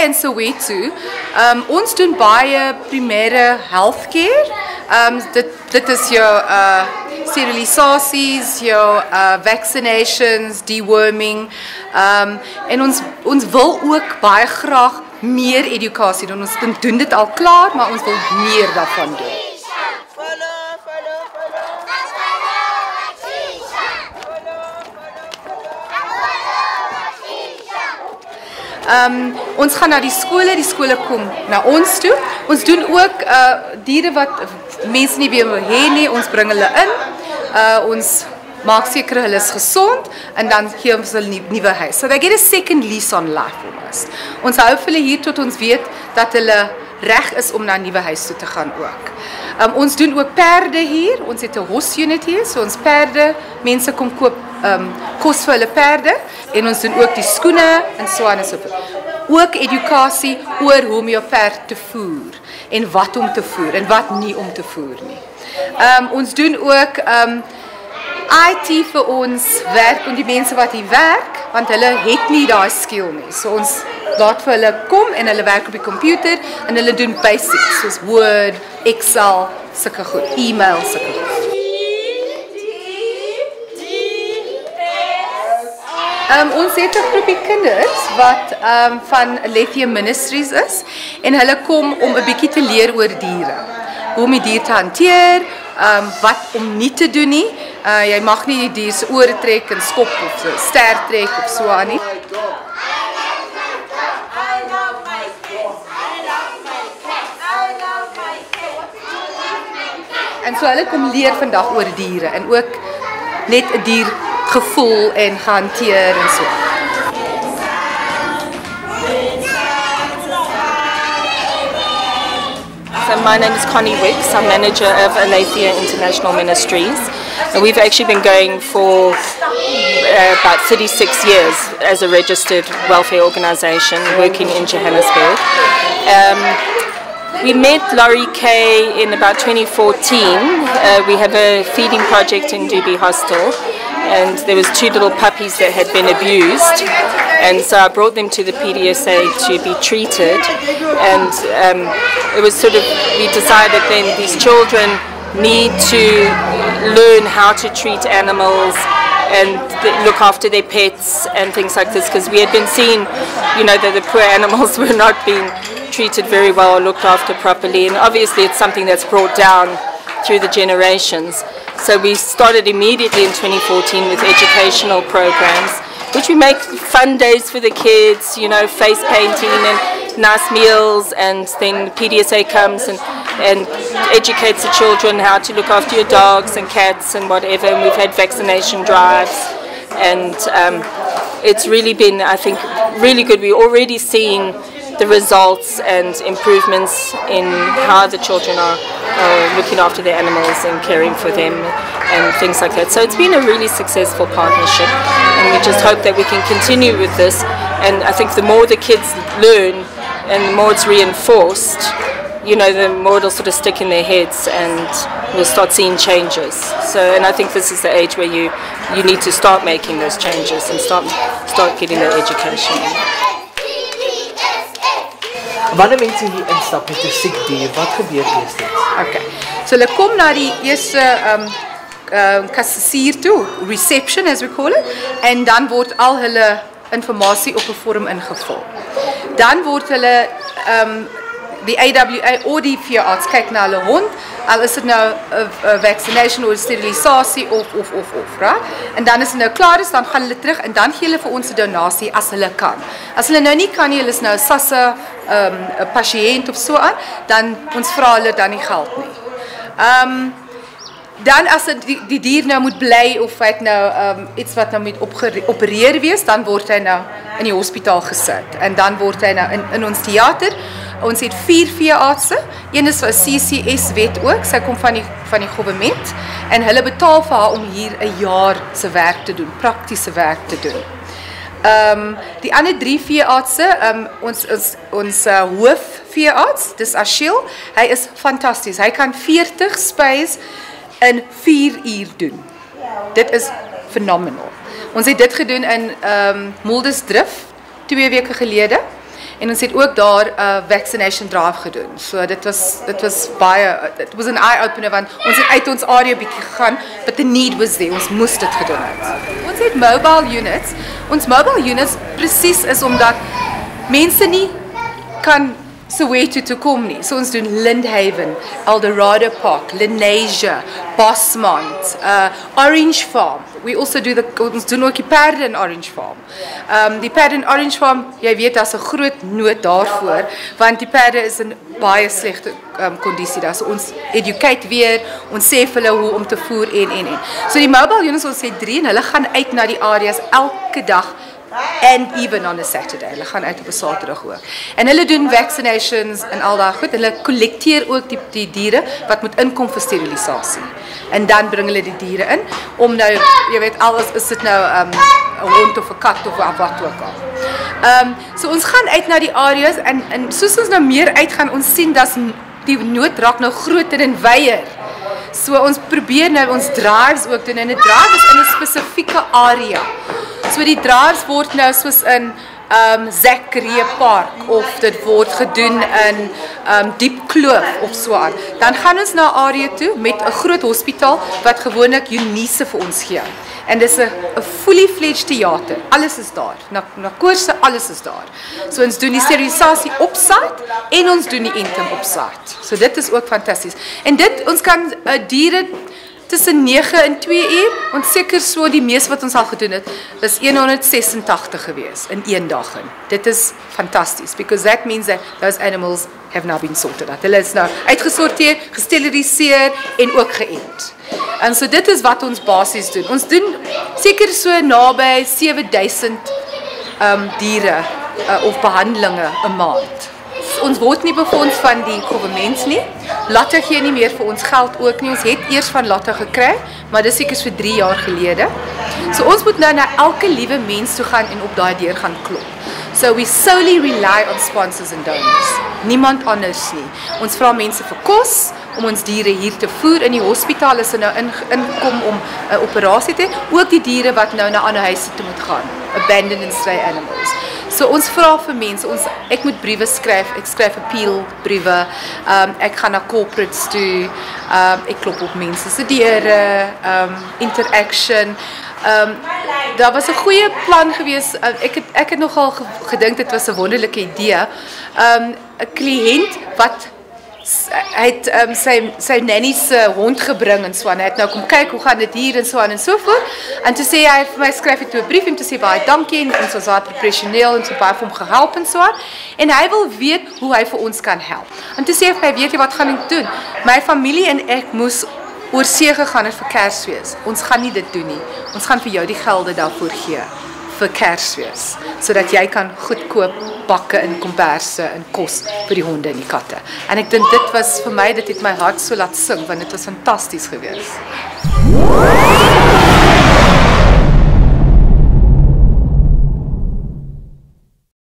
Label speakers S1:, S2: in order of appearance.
S1: in Soweto. Ons doen baie primêre healthcare. Dit is jou sterilisasies, jou vaccinations, deworming. En ons wil ook baie graag meer edukasie doen. Ons doen dit al klaar, maar ons wil meer daarvan doen. Ons gaan na die skole kom na ons toe. Ons doen ook diere wat mense nie weer wil hê nie, ons bring hulle in. Ons maak seker hulle is gesond en dan gee ons hulle 'n nuwe huis. So they get a second lease on life almost. Ons hou hulle hier tot ons weet dat hulle reg is om na 'n nuwe huis toe te gaan ook. Ons doen ook perde hier. Ons het 'n hos unit hier, so ons perde, mense kom koop kos vir hulle perde en ons doen ook die skoene en so aan en so voort. Ook edukasie oor hoe om jou perd te voer en wat om te voer en wat nie om te voer nie. Ons doen ook IT vir ons werk en die mense wat hier werk, want hulle het nie daai skill nie. So ons laat vir hulle kom en hulle werk op die komputer en hulle doen basics soos Word, Excel, sulke goed, e-mail, sulke goed. Ons het 'n groepie kinders wat van Lithium Ministries is en hulle kom om 'n bietjie te leer oor diere. Hoe om die dier te hanteer, wat om nie te doen nie. Jy mag nie die dier se ore trek en skop of so ster trek of so aan nie. En so hulle kom leer vandag oor diere en ook net 'n dier gevoel en gehanteer en so.
S2: So my name is Connie Wicks. I'm manager of Aletheia International Ministries. And we've actually been going for about 36 years as a registered welfare organisation working in Johannesburg. We met Laurie Kay in about 2014. We have a feeding project in Dubai Hostel, and there was 2 little puppies that had been abused, and so I brought them to the PDSA to be treated, and it was sort of, we decided then these children need to learn how to treat animals and look after their pets and things like this, because we had been seeing, you know, that the poor animals were not being treated very well or looked after properly, and obviously it's something that's brought down through the generations. So we started immediately in 2014 with educational programs, which we make fun days for the kids, you know, face painting and nice meals, and then PDSA comes and educates the children how to look after your dogs and cats and whatever, and we've had vaccination drives, and it's really been, I think, really good. We're already seeing the results and improvements in how the children are looking after their animals and caring for them and things like that. So it's been a really successful partnership, and we just hope that we can continue with this. And I think the more the kids learn and the more it's reinforced, you know, the more it'll sort of stick in their heads and we'll start seeing changes. So, and I think this is the age where you need to start making those changes and start getting that education.
S3: Wanneer mense hier instap met 'n siek dier, wat gebeur eerst?
S1: Okay. So hulle kom na die eerste kassier toe, reception as we call it, en dan word al hulle informasie op 'n vorm ingevul. Dan word hulle die AWA of die veearts kyk na hulle hond, al is dit nou 'n vaccination of sterilisasie of, right? En dan as hulle nou klaar is, dan gaan hulle terug en dan gee hulle vir ons 'n donasie as hulle kan. As hulle nou nie kan nie, hulle is nou 'n sasse 'n pasiënt of so aan, dan ons vra hulle dan nie geld nie. Dan as die dier nou moet bly of hy het nou iets wat nou moet opereer wees, dan word hy nou in die hospitaal gesit en dan word hy nou in ons teater. Ons het 4 veeartse, een is 'n CCS wet ook, sy kom van die regering en hulle betaal vir haar om hier 'n jaar se werk te doen, praktiese werk te doen. Die ander 3 veeartse, ons hoofveearts, dis Achille, hy is fantasties. Hy kan 40 spys in 4 uur doen. Dit is phenomenal. Ons het dit gedoen in Muldesdrift 2 weke gelede En ons het ook daar 'n vaccination drive gedoen. So dit was baie, it was an eye opener want ons het uit ons area bietjie gegaan, but the need was there. Ons moes dit gedoen het. Ons het mobile units. Ons mobile units presies is omdat mense nie kan Soweto toe kom nie. So ons doen Lindhaven, Eldorado Park, Lenasia, Bosmont, Orange Farm. We also do ons doen ook die perde in Orange Farm. Die perde in Orange Farm, jy weet daar's 'n groot nood daarvoor, want die perde is in baie slegte kondisie daar. So ons educate weer, ons sê vir hulle hoe om te voer en. So die mobile units, ons het 3 en hulle gaan uit na die areas elke dag. And even on a Saturday. Hulle gaan uit op 'n Saterdag ook. En hulle doen vaccinations en al daai goed. Hulle kollekteer ook die diere wat moet inkom vir sterilisasie. En dan bring hulle die diere in om nou, jy weet, alles is dit nou 'n hond of 'n kat of wat ook al. So ons gaan uit na die areas en soos ons nou meer uitgaan, ons sien dat die nood raak nou groter en wyer. So ons probeer nou ons drives ook doen en 'n drive is in 'n spesifieke area. So die drives word nou soos in Zachary Park of dit word gedoen in Diep Kloof of so aan. Dan gaan ons na 'n area toe met 'n groot hospitaal wat gewoonlik Unice vir ons gee. En dis 'n fully fledged theater. Alles is daar. Na koerse, alles is daar. So ons doen die sterilisasie op site en ons doen die enting op site. So dit is ook fantasties. En ons kan diere tussen 9 en 2 uur, ons seker so die meeste wat ons al gedoen het, is 186 gewees in 1 dag. Dit is fantasties, because that means that those animals have now been sorted out. Hulle is nou uitgesorteer, gesteriliseer en ook geënt. En so dit is wat ons basies doen. Ons doen seker so naby 7000 diere of behandelinge 'n maand. Ons word nie befonds van die regering nie. Latte gee nie meer vir ons geld ook nie. Ons het eers van Latte gekry, maar dis seker vir 3 jaar gelede. So ons moet nou na elke liewe mens toe gaan en op daai deur gaan klop. So we solely rely on sponsors and donors. Niemand anders nie. Ons vra mense vir kos om ons diere hier te voer in die hospitaal as hulle nou inkom om 'n operasie te hê. Ook die diere wat nou na ander huise toe moet gaan. Abandoned and stray animals. So ons vra vir mense, ek moet briewe skryf, ek skryf appeal briewe, ek gaan na corporates toe, ek klop op mense se deure, interaction. Daar was 'n goeie plan gewees. Ek het nogal gedink dit was 'n wonderlike idee. 'n Kliënt wat hy het sy nanny se hond gebring en so aan. Hy het nou kom kyk hoe gaan dit hier en so aan en so voort. En toe sê hy vir my skryf ek toe 'n brief en toe sê baie dankie en so was professioneel en so baie vir hom gehelp en so aan. En hy wil weet hoe hy vir ons kan help. En toe sê hy weet jy wat gaan ek doen? My familie en ek moes oor see gegaan het vir Kersfees. Ons gaan nie dit doen nie. Ons gaan vir jou die gelde daarvoor gee vir Kersfees, sodat jy kan goedkoop bakke en komberse en kos vir die honde en die katte. En ek dink dit was vir my, dit het my hart so laat sing, want dit was fantasties geweest.